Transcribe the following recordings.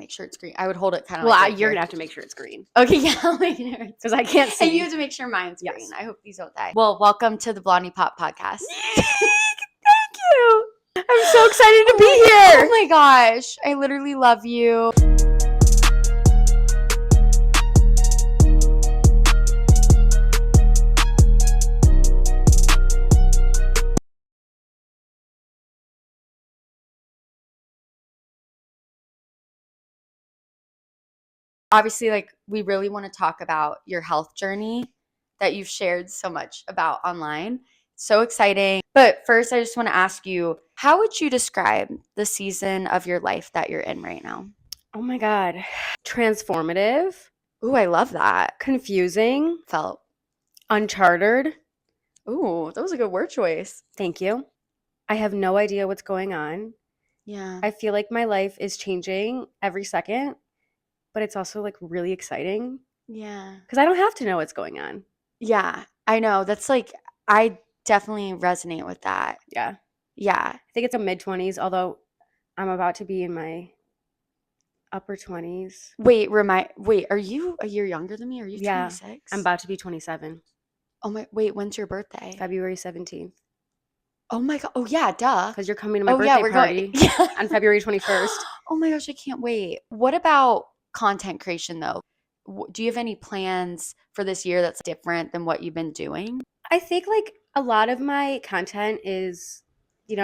make sure it's green. I would hold it kind of Well, like you're going to have to make sure it's green. Okay, yeah. Because I can't see. And you have to make sure mine's Yes. green. I hope these don't die. Well, welcome to the Blondie Pop podcast. Thank you. I'm so excited to be Oh here. my gosh. I literally love you. Obviously, like, we really want to talk about your health journey that you've shared so much about online. So exciting. But first, I just want to ask you, how would you describe the season of your life that you're in right now? Oh my God. Transformative. Ooh, I love that. Confusing. Felt. Uncharted. Ooh, that was a good word choice. Thank you. I have no idea what's going on. Yeah. I feel like my life is changing every second, but it's also like really exciting Yeah. because I don't have to know what's going on. Yeah, I know. That's like, I definitely resonate with that. Yeah. Yeah. I think it's a mid-20s, although I'm about to be in my upper 20s. Wait, are you a year younger than me? Are you 26? I'm about to be 27. Oh my, wait, when's your birthday? February 17th. Oh my God. Oh yeah, duh. Because you're coming to my Oh yeah, birthday we're party going. Yeah. on February 21st. Oh my gosh, I can't wait. What about content creation though? Do you have any plans for this year that's different than what you've been doing? I think like a lot of my content is,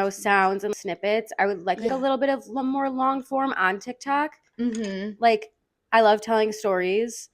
sounds and snippets. I would like a little bit of more long form on TikTok. Mm-hmm. Like, I love telling stories.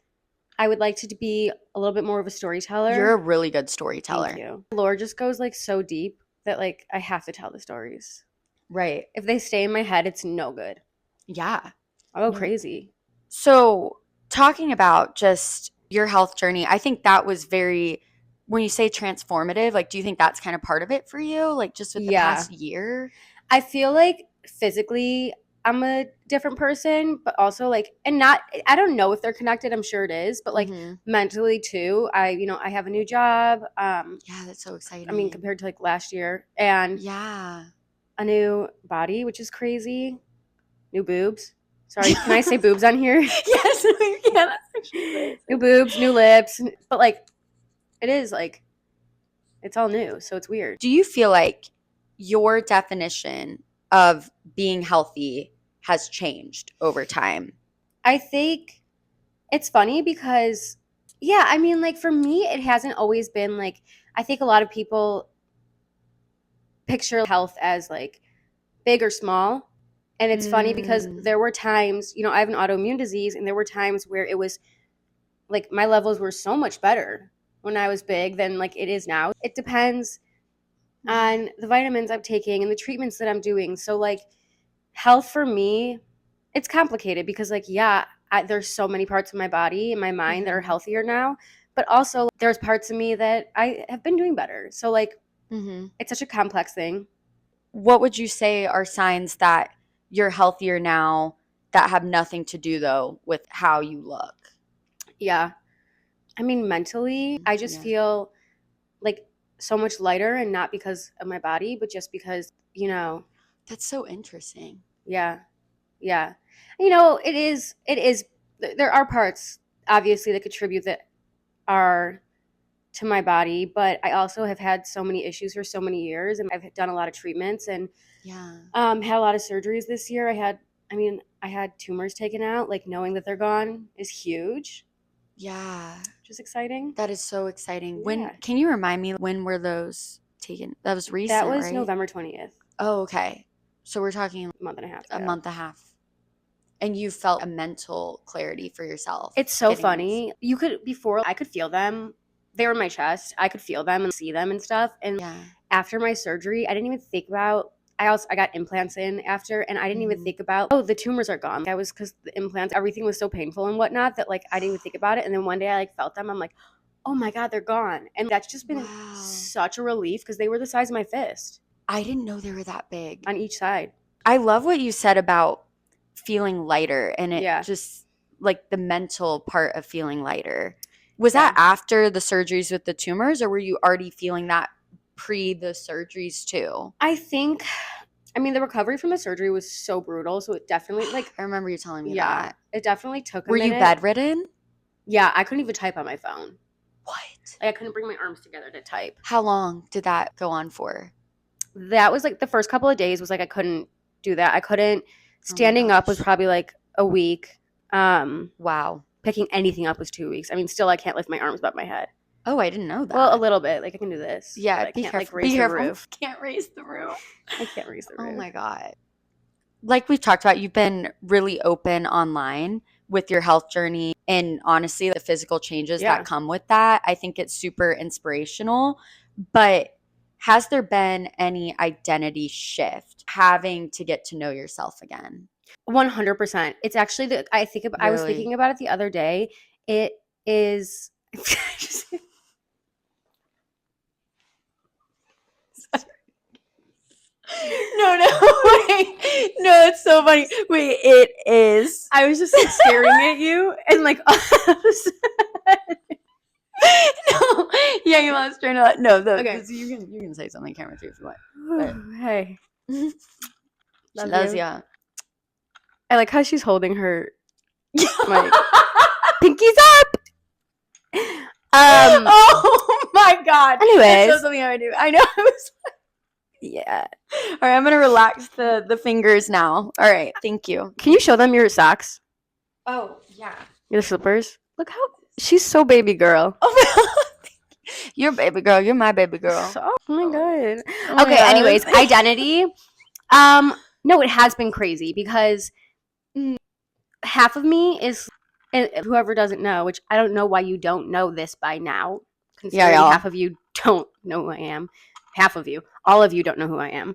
I would like to be a little bit more of a storyteller. You're a really good storyteller. Thank you. Lore just goes like so deep that like I have to tell the stories. Right. If they stay in my head, it's no good. Yeah. I'll go crazy. So talking about just your health journey, I think that was very, when you say transformative, like, do you think that's kind of part of it for you? Like, just with the past year? I feel like physically I'm a different person, but also like, I don't know if they're connected. I'm sure it is, but like mentally too, I have a new job. Yeah, that's so exciting. I mean, compared to like last year, and a new body, which is crazy. New boobs. Sorry, can I say boobs on here? Yes, you can. That's actually new boobs, new lips, but like, it is like, it's all new, so it's weird. Do you feel like your definition of being healthy has changed over time? I think it's funny because, I mean, like for me, it hasn't always been like, I think a lot of people picture health as like big or small. And it's funny because there were times, I have an autoimmune disease, and there were times where it was like my levels were so much better when I was big than like it is now. It depends on the vitamins I'm taking and the treatments that I'm doing. So like health for me, it's complicated because like, there's so many parts of my body and my mind that are healthier now, but also there's parts of me that I have been doing better. So like, it's such a complex thing. What would you say are signs that you're healthier now that have nothing to do though with how you look? Yeah. I mean, mentally, I just feel like so much lighter, and not because of my body, but just because, That's so interesting. Yeah. Yeah. It is, there are parts obviously that contribute that are to my body, but I also have had so many issues for so many years, and I've done a lot of treatments and had a lot of surgeries this year. I had tumors taken out. Like, knowing that they're gone is huge. Yeah. Which is exciting. That is so exciting. Yeah. Can you remind me, when were those taken? That was recent, That was right? November 20th. Oh, okay. So we're talking a month and a half. A month and a half. And you felt a mental clarity for yourself. It's so funny. Before I could feel them. They were in my chest. I could feel them and see them and stuff. And after my surgery, I didn't even think about, I got implants in after, and I didn't even think about, the tumors are gone. Because the implants, everything was so painful and whatnot that like I didn't even think about it. And then one day I like felt them. I'm like, oh my God, they're gone. And that's just been such a relief because they were the size of my fist. I didn't know they were that big. On each side. I love what you said about feeling lighter, and it just like the mental part of feeling lighter. Was that after the surgeries with the tumors, or were you already feeling that pre the surgeries too? I think I mean, the recovery from the surgery was so brutal, so it definitely like I remember you telling me yeah, that. it definitely took a Were you minute. bedridden? Yeah, I couldn't even type on my phone. What? Like, I couldn't bring my arms together to type. How long did that go on for? That was like the first couple of days was like I couldn't do that. I couldn't. Oh my Standing up was gosh. probably like a week. Wow. Picking anything up was 2 weeks. I mean, still I can't lift my arms above my head. Oh, I didn't know that. Well, a little bit. Like I can do this. Yeah, but I be can't careful. like raise Be the careful. roof. Can't raise the roof. I can't raise the roof. Oh my God. Like we've talked about, you've been really open online with your health journey and honestly, the physical changes Yeah. that come with that. I think it's super inspirational. But has there been any identity shift having to get to know yourself again? 100%. It's actually I was Really? thinking about it the other day. It is No, wait. No, it's so funny. Wait, it is. I was just like staring at you and like No. Yeah, you lost train of thought. No, Okay. you can say something camera too if you want. Hey. She Love loves you. ya. I like how she's holding her like pinkies up. Oh my God. Anyways. That's so something I would do. I know. I was Yeah. All right, I'm gonna relax the fingers now. All right, thank you. Can you show them your socks? Oh yeah. Your slippers? Look how she's so baby girl. Oh, you're baby girl. You're my baby girl. Oh my God. Oh my Okay, God. anyways, identity. No, it has been crazy because half of me is, and whoever doesn't know, which I don't know why you don't know this by now, considering y'all. half of you don't know who I am. Half of you, all of you don't know who I am.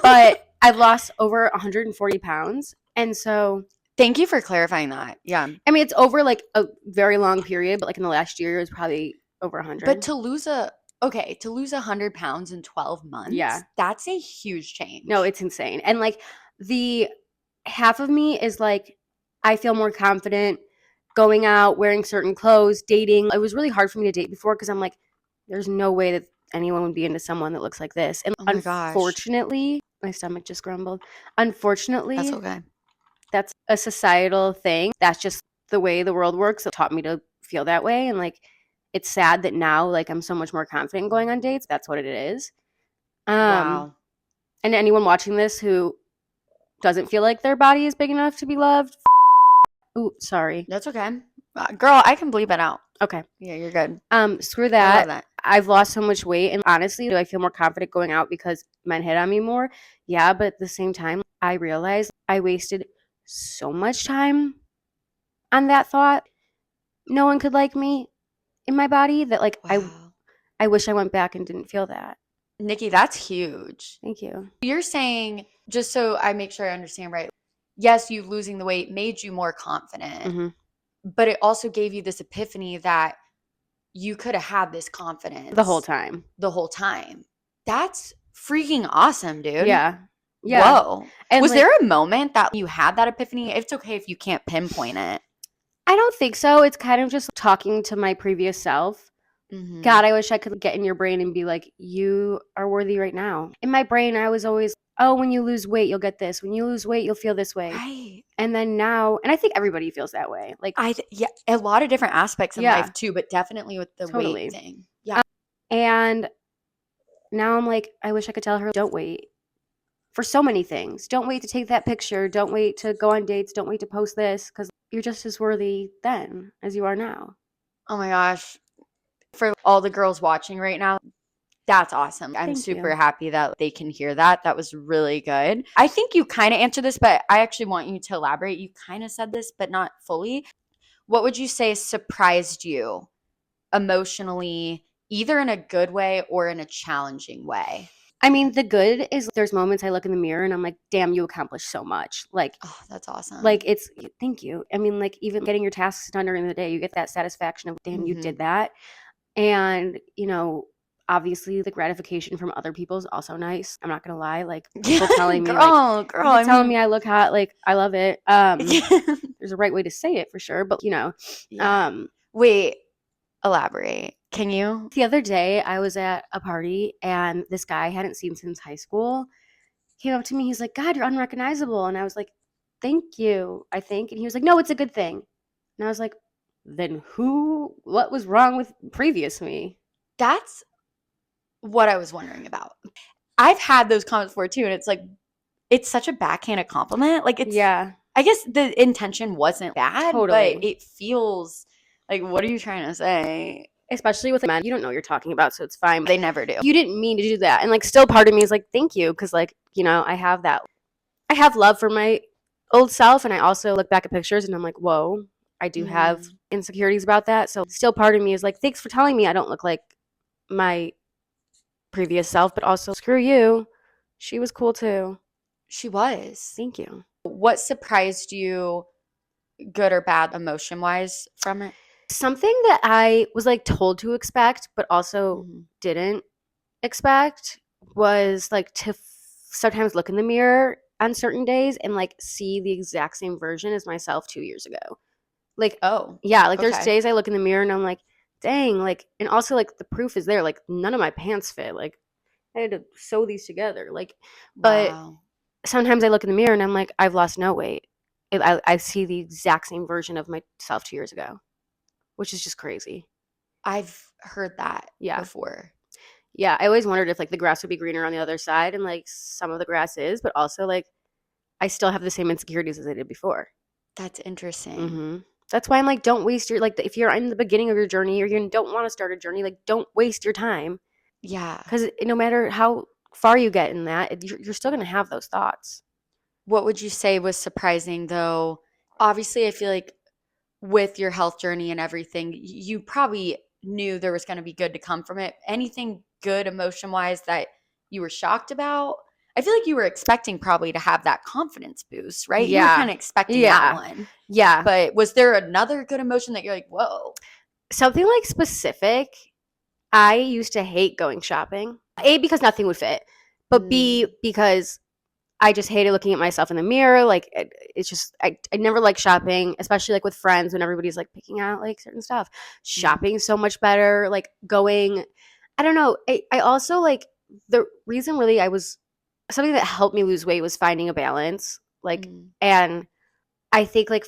But I've lost over 140 pounds. And so Thank you for clarifying that. Yeah. I mean, it's over like a very long period, but like in the last year, it was probably over 100. But to lose 100 pounds in 12 months, Yeah. that's a huge change. No, it's insane. And like the half of me is like, I feel more confident going out, wearing certain clothes, dating. It was really hard for me to date before because I'm like, there's no way that anyone would be into someone that looks like this. And Oh my gosh. unfortunately, my stomach just grumbled. Unfortunately, That's okay. that's a societal thing. That's just the way the world works. It taught me to feel that way. And like, it's sad that now like I'm so much more confident going on dates. That's what it is. Wow. And anyone watching this who doesn't feel like their body is big enough to be loved. Ooh, sorry. That's okay. Girl, I can bleep it out. Okay. Yeah, you're good. Screw I that. love that. I've lost so much weight, and honestly, do I feel more confident going out because men hit on me more? Yeah, but at the same time, I realized I wasted so much time on that thought. No one could like me in my body that like Wow. I wish I went back and didn't feel that. Nikki, that's huge. Thank you. You're saying, just so I make sure I understand right, yes, you losing the weight made you more confident, Mm-hmm. but it also gave you this epiphany that you could have had this confidence The whole time. That's freaking awesome, dude. Yeah. Whoa. And was like, there a moment that you had that epiphany? It's okay if you can't pinpoint it. I don't think so. It's kind of just talking to my previous self. Mm-hmm. God, I wish I could get in your brain and be like, you are worthy right now. In my brain, I was always, oh, when you lose weight, you'll get this. When you lose weight, you'll feel this way. Right. And then now, and I think everybody feels that way. Like, Yeah, a lot of different aspects in life too, but definitely with the Totally. weight thing. Yeah. And now I'm like, I wish I could tell her, don't wait for so many things. Don't wait to take that picture. Don't wait to go on dates. Don't wait to post this because you're just as worthy then as you are now. Oh my gosh. For all the girls watching right now, that's awesome. I'm Thank super you. happy that they can hear that. That was really good. I think you kind of answered this, but I actually want you to elaborate. You kind of said this, but not fully. What would you say surprised you emotionally, either in a good way or in a challenging way? I mean, the good is there's moments I look in the mirror and I'm like, damn, you accomplished so much. Like, Oh, that's awesome. like it's, thank you. I mean, like even getting your tasks done during the day, you get that satisfaction of, damn, you did that. And, you know, obviously the gratification from other people is also nice. I'm not going to lie. Like people telling me, telling me I look hot. Like, I love it. There's a right way to say it for sure. But, you know, wait, elaborate. Can you? The other day I was at a party and this guy I hadn't seen since high school. came up to me. He's like, God, you're unrecognizable. And I was like, thank you, I think. And he was like, no, it's a good thing. And I was like, then what was wrong with previous me? That's what I was wondering about. I've had those comments before too, and it's like, it's such a backhanded compliment. Like, it's, Yeah, I guess the intention wasn't bad, but totally. it feels like, what are you trying to say? Especially with men, you don't know what you're talking about, so it's fine. They never do. You didn't mean to do that. And like, still part of me is like, thank you. Cause like, you know, I have love for my old self. And I also look back at pictures and I'm like, whoa, I do have insecurities about that. So still part of me is like, thanks for telling me I don't look like my previous self, but also screw you. She was cool too. She was. Thank you. What surprised you, good or bad, emotion wise, from it? Something that I was like told to expect, but also didn't expect was like to sometimes look in the mirror on certain days and like see the exact same version as myself 2 years ago. Like, Oh, yeah, like there's okay. days I look in the mirror and I'm like, dang, like, and also like the proof is there. Like, none of my pants fit. Like, I had to sew these together. Like, but Wow. sometimes I look in the mirror and I'm like, I've lost no weight. I see the exact same version of myself 2 years ago, which is just crazy. I've heard that Yeah. before. Yeah, I always wondered if like the grass would be greener on the other side, and like some of the grass is, but also like I still have the same insecurities as I did before. That's interesting. That's why I'm like, don't waste your like if you're in the beginning of your journey or you don't want to start a journey, like don't waste your time Yeah. because no matter how far you get in that, you're still gonna have those thoughts. What would you say was surprising though? Obviously, I feel like with your health journey and everything, you probably knew there was going to be good to come from it. Anything good emotion wise that you were shocked about? I feel like you were expecting probably to have that confidence boost, right? You were Yeah, kind of expecting that yeah, one. yeah. But was there another good emotion that you're like, whoa? Something like specific. I used to hate going shopping. A, because nothing would fit, but B, because I just hated looking at myself in the mirror. Like it's just I never liked shopping, especially like with friends when everybody's like picking out like certain stuff. Shopping so much better. Like going, I don't know. I also like the reason really I was something that helped me lose weight was finding a balance. Like and I think like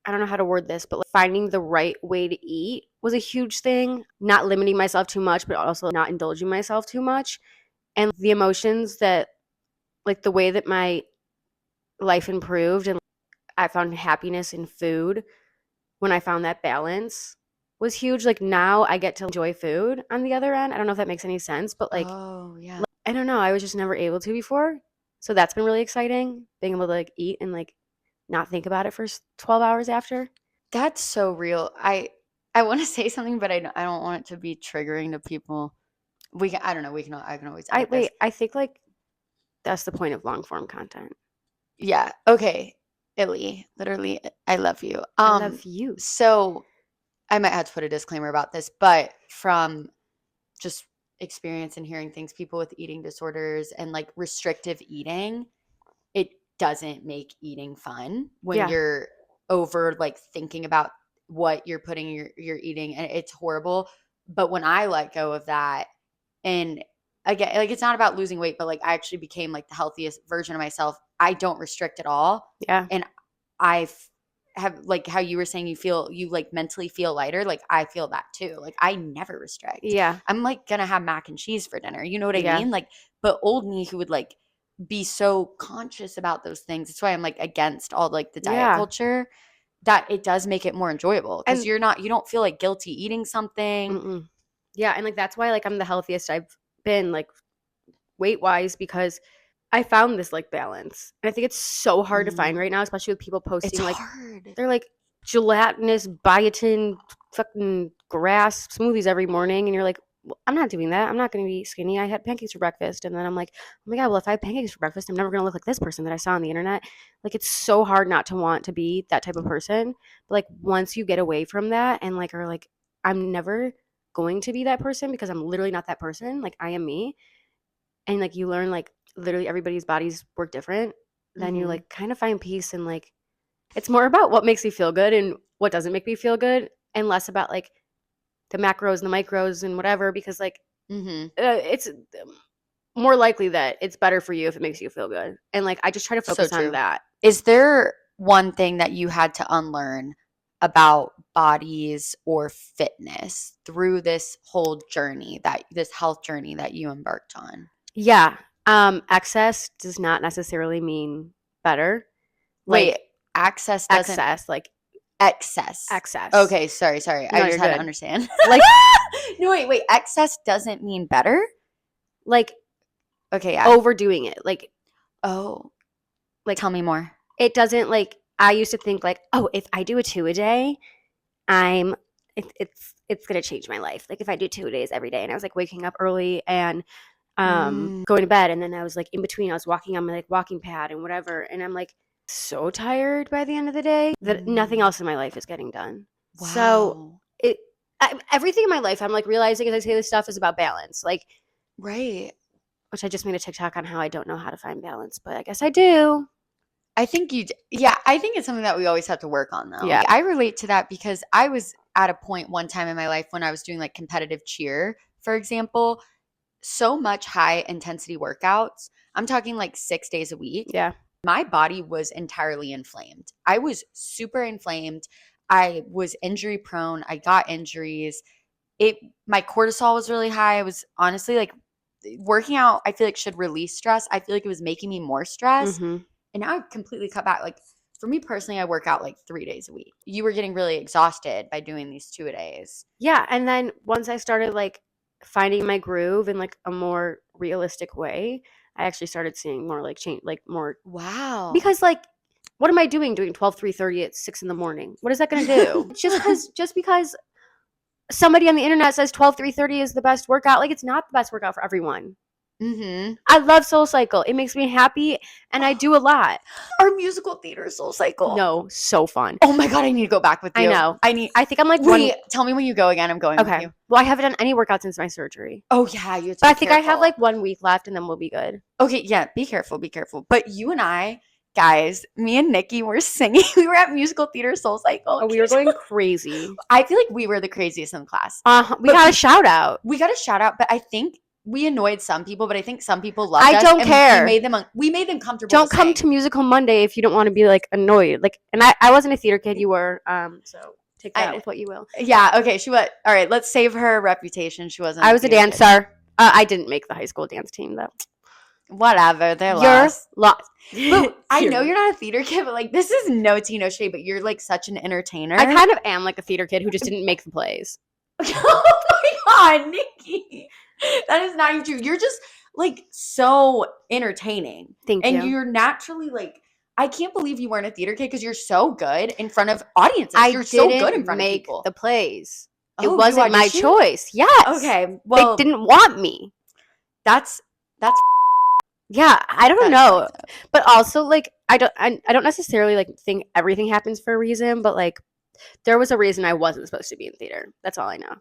I don't know how to word this, but like finding the right way to eat was a huge thing. Not limiting myself too much, but also not indulging myself too much. And the emotions that like the way that my life improved and I found happiness in food when I found that balance was huge. Like now I get to enjoy food on the other end. I don't know if that makes any sense, but like Oh, yeah. I don't know, I was just never able to before. So that's been really exciting, being able to like eat and like not think about it for 12 hours after. That's so real. I want to say something, but I don't want it to be triggering to people. We can, I don't know. I can always edit this. I think like that's the point of long form content. Yeah. Okay. Illy, literally, I love you. I love you. So I might have to put a disclaimer about this, but from just experience and hearing things, people with eating disorders and like restrictive eating, it doesn't make eating fun when Yeah. you're over like thinking about what you're putting in your eating, and it's horrible. But when I let go of that, and again, like it's not about losing weight, but like I actually became like the healthiest version of myself. I don't restrict at all. Yeah. And I have like how you were saying you like mentally feel lighter. Like I feel that too. Like I never restrict. Yeah. I'm like gonna have mac and cheese for dinner. You know what I Yeah. mean? Like, but old me who would like be so conscious about those things. That's why I'm like against all like the diet Yeah. culture. That it does make it more enjoyable because And you don't feel like guilty eating something. yeah, and like that's why like I'm the healthiest I've been like weight wise because I found this like balance. And I think it's so hard to find right now, especially with people It's posting like hard. they're like gelatinous biotin fucking grass smoothies every morning and you're like, well, I'm not doing that. I'm not going to be skinny. I had pancakes for breakfast and then I'm like, oh my god, well if I have pancakes for breakfast, I'm never going to look like this person that I saw on the internet. Like it's so hard not to want to be that type of person. But like once you get away from that and like are like I'm never going to be that person because I'm literally not that person. Like I am me. And like you learn like literally everybody's bodies work different. Then you like kind of find peace and like it's more about what makes me feel good and what doesn't make me feel good and less about like the macros and the micros and whatever because like it's more likely that it's better for you if it makes you feel good. And like I just try to So focus on true. that. Is there one thing that you had to unlearn about bodies or fitness through this whole journey, that this health journey that you embarked on? Yeah. Excess does not necessarily mean better. Wait, Like access doesn't excess, like excess. excess. Okay, sorry. I No, just you're had to good. understand. Like No, wait. Excess doesn't mean better? like Okay, yeah. overdoing it. Oh, Like tell me more. it doesn't like I used to think like, oh, if I do a 2 a day, it's gonna change my life. Like if I do 2 days every day, and I was like waking up early and Mm. going to bed, and then I was like in between, I was walking on my like walking pad and whatever, and I'm like so tired by the end of the day that nothing else in my life is getting done. So Wow. everything in my life, I'm like realizing as I say this stuff is about balance. Like, Right. which I just made a TikTok on how I don't know how to find balance, but I guess I do. I think yeah, I think it's something that we always have to work on though. Yeah. I relate to that because I was at a point one time in my life when I was doing like competitive cheer, for example, so much high intensity workouts. I'm talking like 6 days a week. Yeah. My body was entirely inflamed. I was super inflamed. I was injury prone. I got injuries. My cortisol was really high. I was honestly like working out, I feel like should release stress. I feel like it was making me more stressed. Mm-hmm. And now I've completely cut back. Like for me personally, I work out like 3 days a week. You were getting really exhausted by doing these 2 days. Yeah, and then once I started like finding my groove in like a more realistic way, I actually started seeing more like change, like more Wow. because like what am I doing 12 3:30 at 6 in the morning? What is that going to do? just because somebody on the internet says 12 3:30 is the best workout, like it's not the best workout for everyone. Mm-hmm. I love Soul Cycle. It makes me happy and I do a lot. Our musical theater Soul Cycle. No, so fun. Oh my God, I need to go back with you. I know. I think I'm like wait, tell me when you go again. I'm going with okay. you. Well, I haven't done any workout since my surgery. Oh yeah, you have to But be I think I have careful. like 1 week left and then we'll be good. Okay, yeah, be careful. But you and I, guys, me and Nikki were singing. We were at musical theater Soul Cycle. Oh, we were going crazy. I feel like we were the craziest in the class. We got a shout out. We got a shout out, but I think we annoyed some people, but I think some people loved us. I don't care. We made them comfortable. Don't come to Musical Monday if you don't want to be like annoyed. Like, and I wasn't a theater kid. You were. So take that with what you will. Yeah. Okay. She was. All right. Let's save her reputation. She wasn't. I was a dancer. I didn't make the high school dance team though. Whatever. They're lost. I know you're not a theater kid, but like this is no tea, no shade. But you're like such an entertainer. I kind of am like a theater kid who just didn't make the plays. Oh my God, Nikki. That is not even true. You're just like so entertaining. Thank you. And you're naturally like, I can't believe you weren't a theater kid because you're so good in front of audiences. You're so good in front of people. The plays. Oh, it wasn't my choice. Yes. Okay. Well, they didn't want me. That's yeah, I don't know. But also like I don't necessarily like think everything happens for a reason, but like there was a reason I wasn't supposed to be in theater. That's all I know.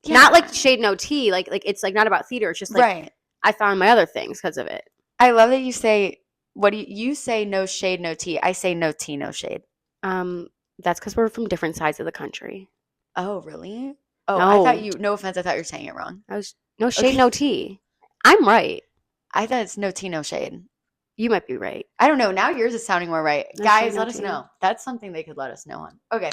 Yeah. Not like shade no tea. Like it's like not about theater. It's just like right. I found my other things because of it. I love that you say what do you say no shade, no tea. I say no tea, no shade. That's because we're from different sides of the country. Oh, really? Oh, no. I thought no offense, I thought you were saying it wrong. I was no shade, no tea. I'm right. I thought it's no tea, no shade. You might be right. I don't know. Now yours is sounding more right. No Guys, shade, no let us tea. know. That's something they could let us know on. Okay.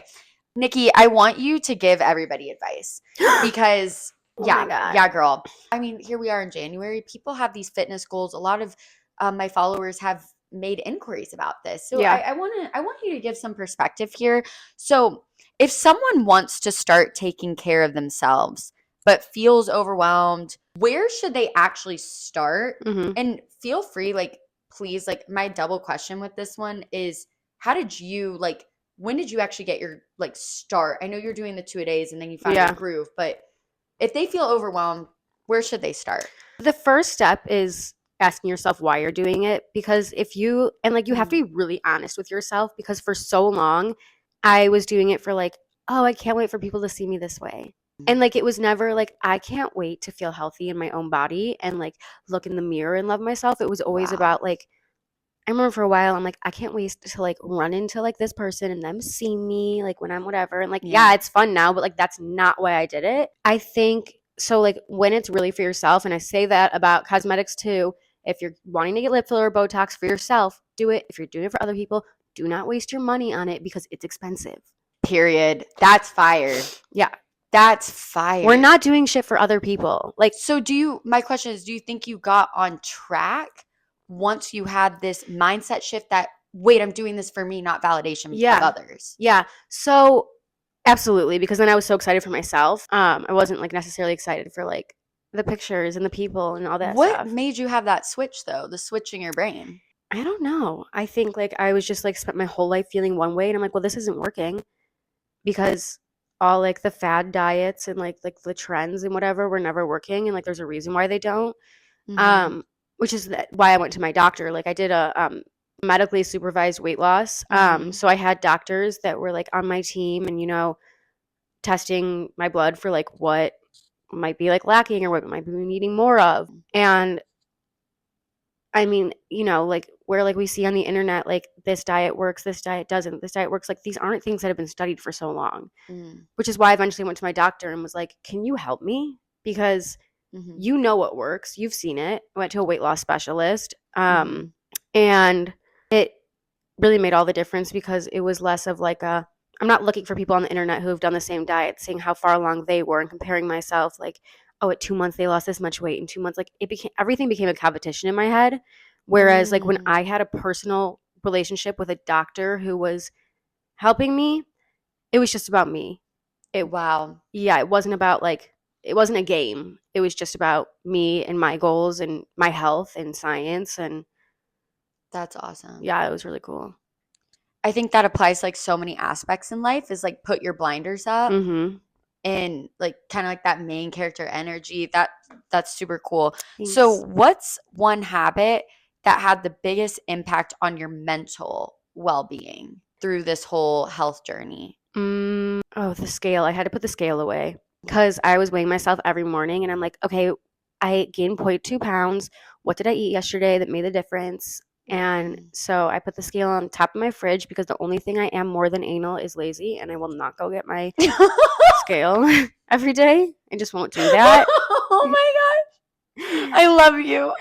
Nikki, I want you to give everybody advice because yeah, girl. I mean, here we are in January. People have these fitness goals. A lot of my followers have made inquiries about this. So I want you to give some perspective here. So if someone wants to start taking care of themselves but feels overwhelmed, where should they actually start? Mm-hmm. And feel free, like, please, like, my double question with this one is, how did you, like, when did you actually get your, like, start? I know you're doing the 2 days and then you found your groove, but if they feel overwhelmed, where should they start? The first step is asking yourself why you're doing it, because if you, and like, you have to be really honest with yourself, because for so long, I was doing it for like, oh, I can't wait for people to see me this way. And like, it was never like, I can't wait to feel healthy in my own body and like look in the mirror and love myself. It was always about like, I remember for a while, I'm like, I can't wait to like run into like this person and them see me like when I'm whatever. And like, yeah, it's fun now, but like, that's not why I did it. I think So like when it's really for yourself, and I say that about cosmetics too, if you're wanting to get lip filler or Botox for yourself, do it. If you're doing it for other people, do not waste your money on it because it's expensive. Period. That's fire. Yeah. That's fire. We're not doing shit for other people. Like, so my question is, do you think you got on track once you had this mindset shift that, wait, I'm doing this for me, not validation of others? Yeah. So absolutely, because then I was so excited for myself. I wasn't like necessarily excited for like the pictures and the people and all that What stuff. made you have that switch though? The switch in your brain? I don't know. I think like I was just like spent my whole life feeling one way, and I'm like, well, this isn't working because all like the fad diets and like the trends and whatever were never working, and like there's a reason why they don't. Mhm. Which is why I went to my doctor. Like I did a medically supervised weight loss. Mhm. So I had doctors that were like on my team and, you know, testing my blood for like what might be like lacking or what might be needing more of. And I mean, you know, like where like we see on the internet, like this diet works, this diet doesn't, this diet works. Like these aren't things that have been studied for so long, which is why I eventually went to my doctor and was like, can you help me? Because Mhm. you know what works. You've seen it. I went to a weight loss specialist. Mhm. And it really made all the difference because it was less of like a, I'm not looking for people on the internet who have done the same diet, seeing how far along they were and comparing myself like, oh, at 2 months they lost this much weight. In 2 months, like it became, everything became a competition in my head. Whereas like when I had a personal relationship with a doctor who was helping me, it was just about me. Wow. Yeah, it wasn't about like, it wasn't a game. It was just about me and my goals and my health and science. And That's awesome. yeah, it was really cool. I think that applies to like so many aspects in life, is like put your blinders up and like kind of like that main character energy. That's super cool. So Thanks. what's one habit that had the biggest impact on your mental well-being through this whole health journey? Oh, the scale. I had to put the scale away because I was weighing myself every morning and I'm like, okay, I gained 0.2 pounds. What did I eat yesterday that made the difference? And so I put the scale on top of my fridge because the only thing I am more than anal is lazy, and I will not go get my scale every day. I just won't do that. Oh my gosh. I love you.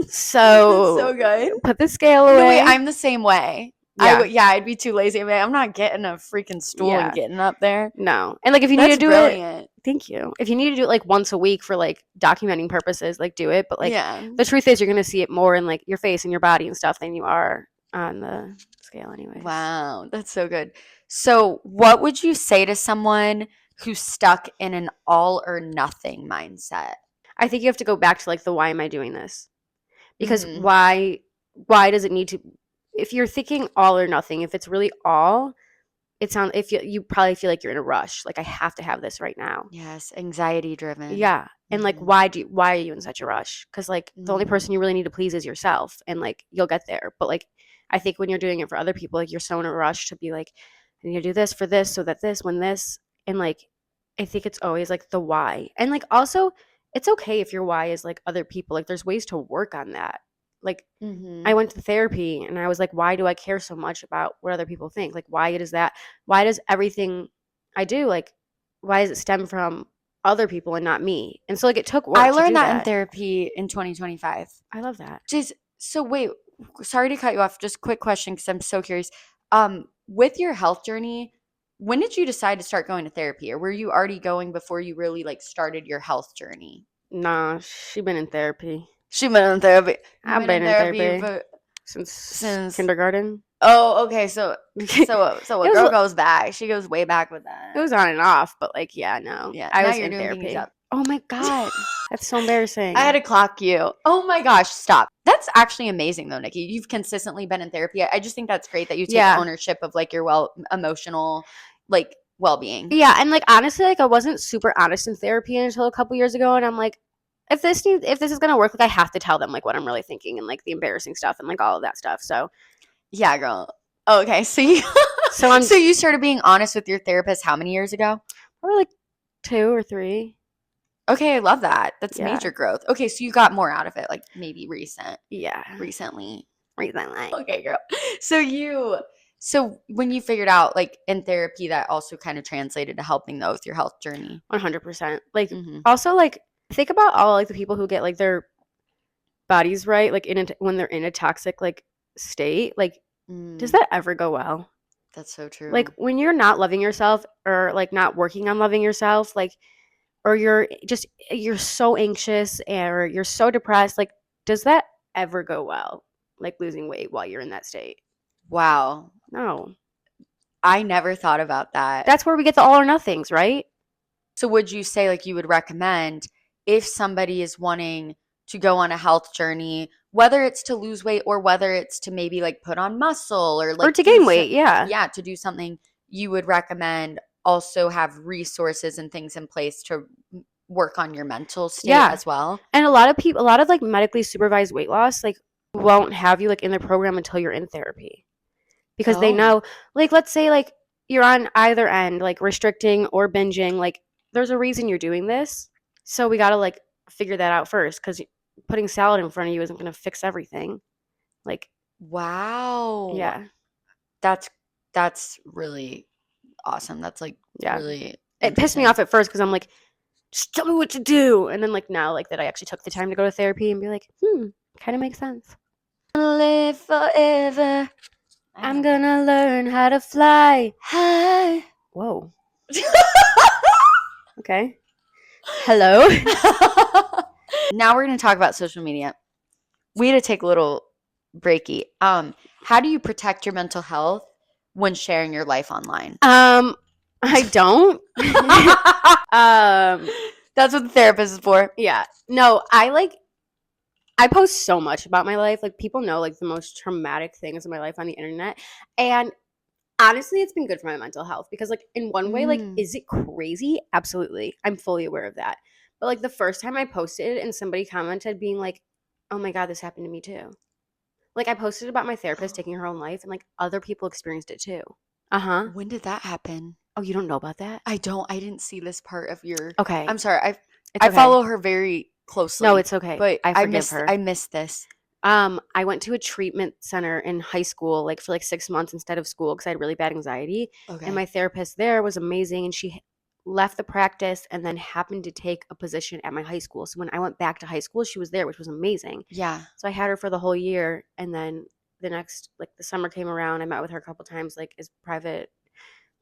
So good. put the scale No, away. wait, I'm the same way. Yeah. I'd be too lazy. I'm not getting a freaking stool and Yeah. getting up there. No. And like if you need That's to do brilliant. it, thank you. If you need to do it like once a week for like documenting purposes, like do it. But like Yeah. the truth is you're gonna see it more in like your face and your body and stuff than you are on the scale anyways. Wow, that's so good. So, what would you say to someone who's stuck in an all or nothing mindset? I think you have to go back to like the why am I doing this? Because Mhm. why does it need to, if you're thinking all or nothing, if it's really all, it sounds, if you probably feel like you're in a rush, like I have to have this right now. Yes, anxiety driven. Yeah. And like why are you in such a rush? Because like the only person you really need to please is yourself, and like you'll get there. But like I think when you're doing it for other people, like you're so in a rush to be like, I need to do this for this so that this when this, and like I think it's always like the why. And like also it's okay if your why is like other people. Like there's ways to work on that. Like I went to therapy and I was like, why do I care so much about what other people think? Like why does everything I do, like why does it stem from other people and not me? And so like it took work I to do learned that in that. therapy in 2025. I love that. Just so wait, sorry to cut you off. Just quick question because I'm so curious. With your health journey, when did you decide to start going to therapy, or were you already going before you really like started your health journey? Nah, she been in therapy. She been in therapy. I've been in therapy for since kindergarten. Oh, okay. So a It was girl goes back. She goes way back with that. it was on and off, but like yeah, no. Yeah. I Now was you're in doing things therapy. up. Oh my god. That's so embarrassing. I had to clock you. Oh my gosh, stop. That's actually amazing though, Nikki. You've consistently been in therapy. I just think that's great that you take ownership of like your emotional like well-being. Yeah, and like honestly, like I wasn't super honest in therapy until a couple years ago, and I'm like, if this is gonna work, like I have to tell them like what I'm really thinking and like the embarrassing stuff and like all of that stuff. So yeah, girl. Okay, so you so you started being honest with your therapist how many years ago? Probably like 2 or 3. Okay, I love that. That's major growth. Okay, so you got more out of it, like maybe recently. Yeah. Recently. Recently. Okay, girl. So So when you figured out like in therapy that also kind of translated to helping though with your health journey. 100%. Like, Mm-hmm. also, like, think about all, like, the people who get, like, their bodies right, like, when they're in a toxic, like, state. Like, does that ever go well? That's so Like, true. when you're not loving yourself or, like, not working on loving yourself, like, or you're so anxious or you're so depressed, like, does that ever go well? Like, losing weight while you're in that state? Wow. No. I never thought about that. That's where we get the all or nothings, right? So would you say like you would recommend if somebody is wanting to go on a health journey, whether it's to lose weight or whether it's to maybe like put on muscle or Or like to do gain weight, yeah. yeah, to do something, you would recommend also have resources and things in place to work on your mental state Yeah. as well? And a lot of people, a lot of, like, medically supervised weight loss, like, won't have you, like, in their program until you're in therapy. Because they Oh. know, like, let's say, like, you're on either end, like, restricting or binging, like, there's a reason you're doing this. So we got to, like, figure that out first, because putting salad in front of you isn't going to fix everything. Like, Wow. yeah, That's that's really awesome. That's like yeah. really It pissed me interesting. off at first because I'm like, just tell me what to do. And then, like, now, like, that I actually took the time to go to therapy and be like, kind of makes sense. Live forever. I'm gonna learn how to fly Hi. Whoa. Okay. Hello. Now we're going to talk about social media. We had to take a little breaky. How do you protect your mental health when sharing your life online? I don't. That's what the therapist is for. Yeah. No, I post so much about my life. Like, people know, like, the most traumatic things in my life on the internet. And honestly, it's been good for my mental health because, like, in one way, like, Mm. is it crazy? Absolutely. I'm fully aware of that. But, like, the first time I posted and somebody commented being like, "Oh my god, this happened to me too." Like, I posted about my therapist taking her own life and, like, other people experienced it too. Uh-huh. When did that happen? Oh, you don't know about that? I didn't see this part of your Okay. I'm sorry. It's I okay. follow her very No, closely, it's okay. but I forgive her. I missed this. I went to a treatment center in high school, like, for like 6 months instead of school because I had really bad anxiety. And Okay. my therapist there was amazing. And she left the practice and then happened to take a position at my high school. So when I went back to high school, she was there, which was amazing. Yeah. So I had her for the whole year. And then the summer came around. I met with her a couple times, like, as private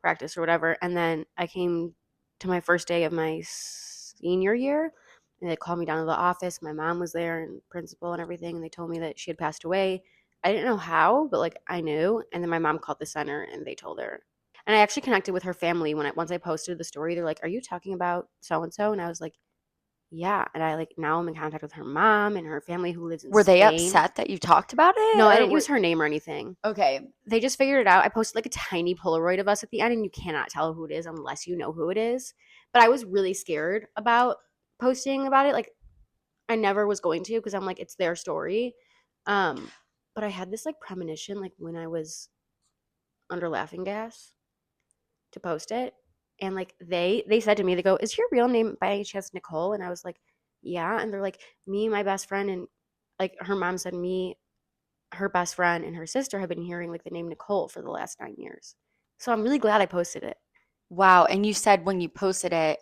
practice or whatever. And then I came to my first day of my senior year, and they called me down to the office. My mom was there and principal and everything, and they told me that she had passed away. I didn't know how, but, like, I knew. And then my mom called the center and they told her. And I actually connected with her family once I posted the story. They're like, "Are you talking about so and so?" And I was like, "Yeah." And I, like, now I'm in contact with her mom and her family who lives in Were they Spain. upset that you talked about it? No, I Or didn't use her name or anything. okay. They just figured it out. I posted, like, a tiny Polaroid of us at the end, and you cannot tell who it is unless you know who it is. But I was really scared about posting about it. Like, I never was going to because I'm like, it's their story. Um, but I had this, like, premonition, like, when I was under laughing gas to post it. And, like, they said to me, they go, "Is your real name by any chance Nicole?" And I was like, "Yeah." And they're like, "Me, my best friend," and, like, her mom said, "Me, her best friend, and her sister have been hearing, like, the name Nicole for the last 9 years." So I'm really glad I posted it. Wow. And you said when you posted it,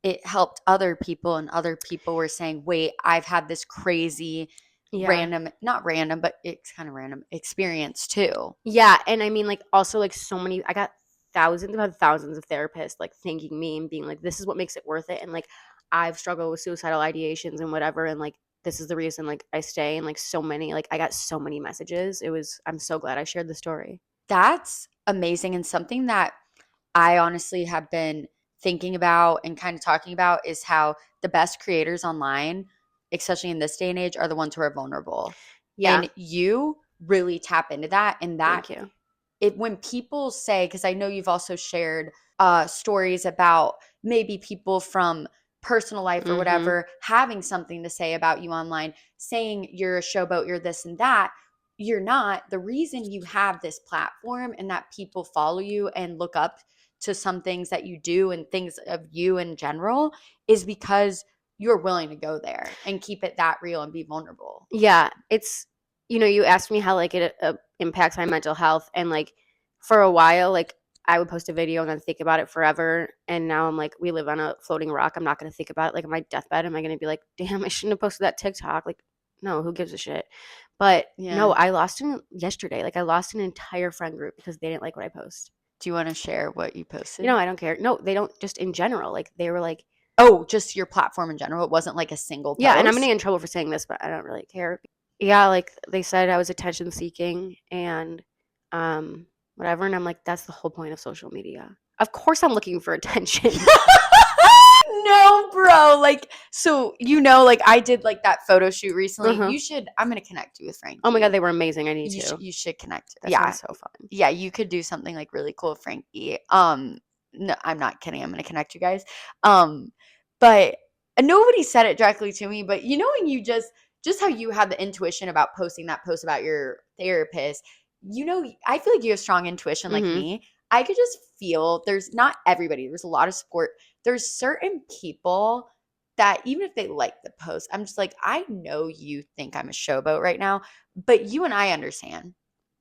it helped other people, and other people were saying, wait, I've had this crazy, Yeah. random, not random, but it's kind of random experience too. Yeah, and I mean, like, also, like, so many I got thousands of therapists, like, thanking me and being like, "This is what makes it worth it," and, like, I've struggled with suicidal ideations and whatever, and, like, this is the reason, like, I stay, and, like, so many, like, I got so many messages. I'm so glad I shared the story. That's amazing. And something that I honestly have been thinking about and kind of talking about is how the best creators online, especially in this day and age, are the ones who are vulnerable. Yeah. And you really tap into that. And that Thank you. when people say, because I know you've also shared stories about maybe people from personal life or Mhm. whatever having something to say about you online, saying you're a showboat, you're this and that. You're not. The reason you have this platform and that people follow you and look up to some things that you do and things of you in general is because you're willing to go there and keep it that real and be vulnerable. Yeah, you asked me how, like, it impacts my mental health, and, like, for a while, like I would post a video and then think about it forever. And now I'm like, we live on a floating rock. I'm not going to think about it. Like on my deathbed, am I going to be like, damn, I shouldn't have posted that TikTok? Like, no, who gives a shit? But no, Yeah. I lost him yesterday. Like I lost an entire friend group because they didn't like what I post. Do you want to share what you posted? I don't care. No, they don't. Just in general, like they were like, oh, just your platform in general. It wasn't like a single post. yeah. And I'm going to get in trouble for saying this, but I don't really care. Yeah, like they said I was attention seeking and whatever. And I'm like, that's the whole point of social media. Of course I'm looking for attention. No, bro. Like, so like I did like that photo shoot recently. Uh-huh. You should. I'm gonna connect you with Frankie. Oh my god, they were amazing. I need you to. You should connect. That yeah, sounds so fun. yeah. You could do something like really cool with Frankie. No, I'm not kidding. I'm gonna connect you guys. But nobody said it directly to me. But when you just how you had the intuition about posting that post about your therapist. I feel like you have strong intuition like me. I could just feel there's not everybody. There's a lot of support. There's certain people that even if they like the post, I'm just like, I know you think I'm a showboat right now, but you and I understand.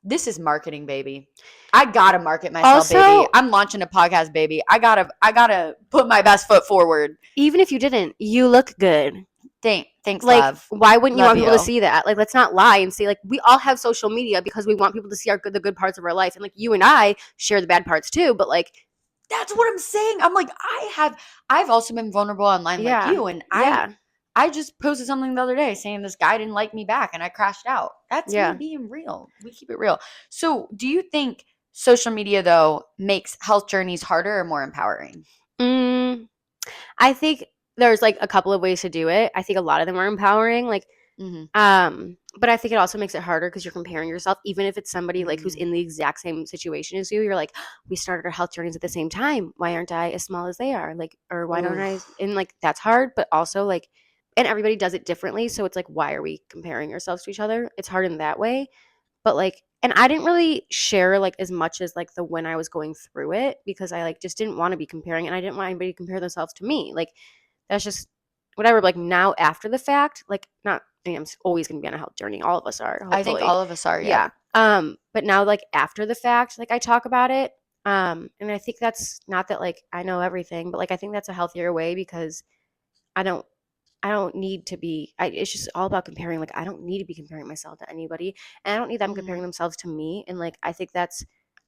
This is marketing, baby. I gotta market myself, baby. I'm launching a podcast, baby. I gotta put my best foot forward. Even if you didn't, you look good. Thanks, like, love. Why wouldn't you Love want people to see that? Like, let's not lie and say, like, we all have social media because we want people to see the good parts of our life. And, like, you and I share the bad parts, too. But, like, that's what I'm saying. I'm like, I've also been vulnerable online like you. And I just posted something the other day saying this guy didn't like me back and I crashed out. That's me being real. We keep it real. So do you think social media, though, makes health journeys harder or more empowering? I think there's like a couple of ways to do it. I think a lot of them are empowering. Like, but I think it also makes it harder because you're comparing yourself, even if it's somebody like who's in the exact same situation as you. You're like, we started our health journeys at the same time. Why aren't I as small as they are? Like, or why don't I? And like, that's hard, but also like, and everybody does it differently. So it's like, why are we comparing ourselves to each other? It's hard in that way. But like, and I didn't really share like as much as like when I was going through it because I like just didn't want to be comparing and I didn't want anybody to compare themselves to me. Like, that's just whatever. Like now after the fact, like not, I'm always going to be on a health journey. All of us are. Hopefully. I think all of us are. Yeah. But now like after the fact, like I talk about it. And I think that's not that like I know everything, but like I think that's a healthier way because I don't need to be, it's just all about comparing. Like, I don't need to be comparing myself to anybody. And I don't need them comparing themselves to me. And like, I think that's,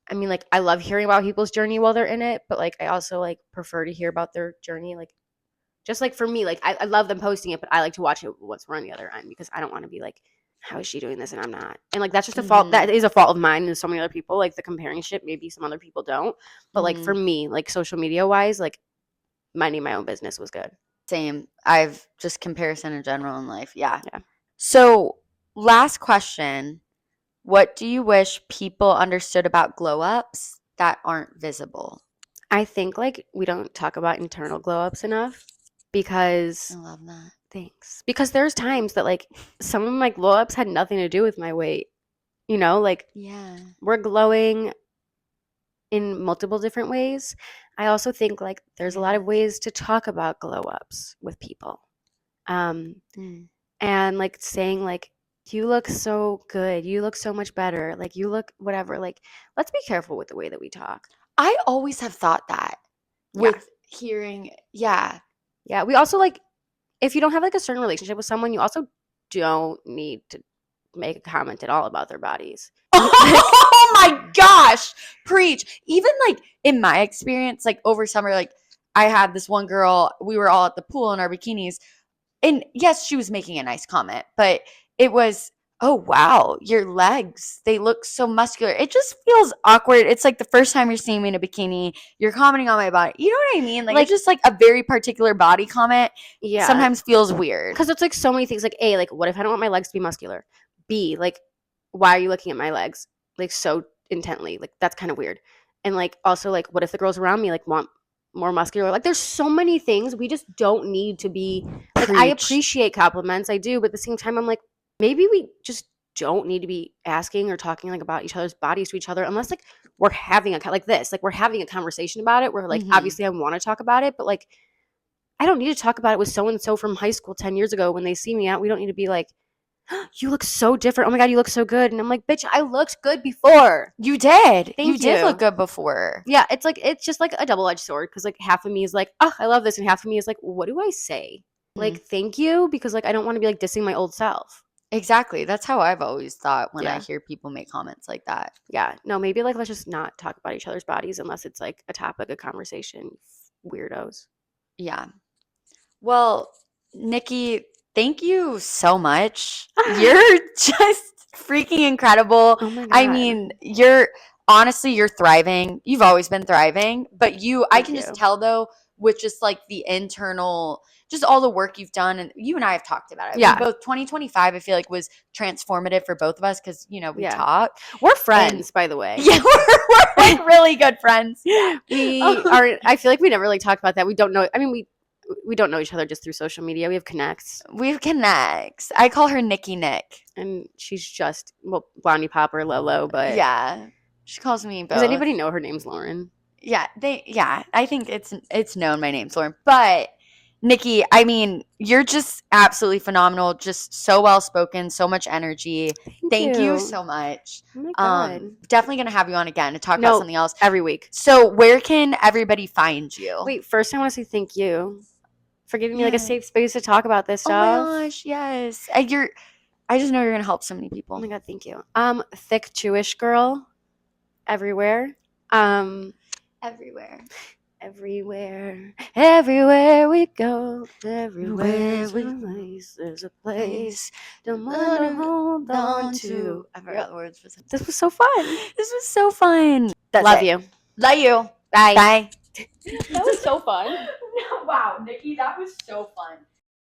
I mean, like, I love hearing about people's journey while they're in it. But like, I also like prefer to hear about their journey. Like, just like for me, like, I love them posting it, but I like to watch it once we're on the other end because I don't want to be like, how is she doing this and I'm not? And like, that's just a fault. That is a fault of mine and so many other people. Like, the comparing shit, maybe some other people don't. But like, for me, like, social media wise, like, minding my own business was good. Same. I've just comparison in general in life. Yeah. So last question. What do you wish people understood about glow ups that aren't visible? I think like we don't talk about internal glow ups enough because I love that. Thanks. Because there's times that like some of my glow ups had nothing to do with my weight. Like we're glowing in multiple different ways. I also think like there's a lot of ways to talk about glow ups with people. And like saying like, you look so good. You look so much better. Like you look whatever. Like, let's be careful with the way that we talk. I always have thought that with hearing. Yeah. Yeah. We also like, if you don't have like a certain relationship with someone, you also don't need to make a comment at all about their bodies. Oh my gosh. Preach. Even like in my experience, like over summer, like I had this one girl, we were all at the pool in our bikinis. And yes, she was making a nice comment, but it was, oh, wow, your legs, they look so muscular. It just feels awkward. It's like the first time you're seeing me in a bikini, you're commenting on my body. You know what I mean? Like it's just like a very particular body comment. Yeah. Sometimes feels weird. Because it's like so many things. Like, A, like, what if I don't want my legs to be muscular? B, like, why are you looking at my legs like so intently? Like, that's kind of weird. And like, also, like, what if the girls around me like want more muscular? Like, there's so many things. We just don't need to be like, I appreciate compliments. I do. But at the same time, I'm like, maybe we just don't need to be asking or talking like about each other's bodies to each other unless like we're having like this, like we're having a conversation about it. We're like, obviously I want to talk about it, but like, I don't need to talk about it with so-and-so from high school 10 years ago when they see me out. We don't need to be like, You look so different. Oh my God, you look so good. And I'm like, bitch, I looked good before. You did. Thank You did you. look good before. Yeah, it's just like a double-edged sword because like half of me is like, oh, I love this, and half of me is like, what do I say? Like, thank you, because like I don't want to be like dissing my old self. Exactly. That's how I've always thought when I Yeah. hear people make comments like that. Yeah, no, maybe like let's just not talk about each other's bodies unless it's like a topic of conversation. Weirdos. Yeah. Well, Nikki, thank you so much. You're just freaking incredible. Oh my I God. mean, you're thriving. You've always been thriving, but I can just tell though with just like the internal, just all the work you've done, and you and I have talked about it. Yeah. We both 2025 I feel like was transformative for both of us because we Yeah. talked. We're friends, by the way. Yeah, we're like really good friends. We are. I feel like we never like talked about that. We don't know. I mean, we don't know each other just through social media. We have connects, We have connects. I call her Nikki Nick. and she's just Blondie Popper Lolo. But Yeah, she calls me both. does anybody know her name's Lauren? Yeah, I think it's known my name's Lauren, but Nikki, I mean, you're just absolutely phenomenal. Just so well spoken, so much energy. Thank you so much. Oh my God. Definitely gonna have you on again to talk about something else every week. So, where can everybody find you? Wait, first I want to say thank you for giving me like Yeah. a safe space to talk about this Oh stuff. my gosh, yes. I just know you're gonna help so many people. Oh my God, thank you. Thick Jewish girl, everywhere. Everywhere. Everywhere we go, everywhere there's a place. Don't want to hold on to. I forgot the words for something. This was so fun. This was so fun. Love you. Love you. Bye. Bye. That was so fun. Wow, Nikki, that was so fun.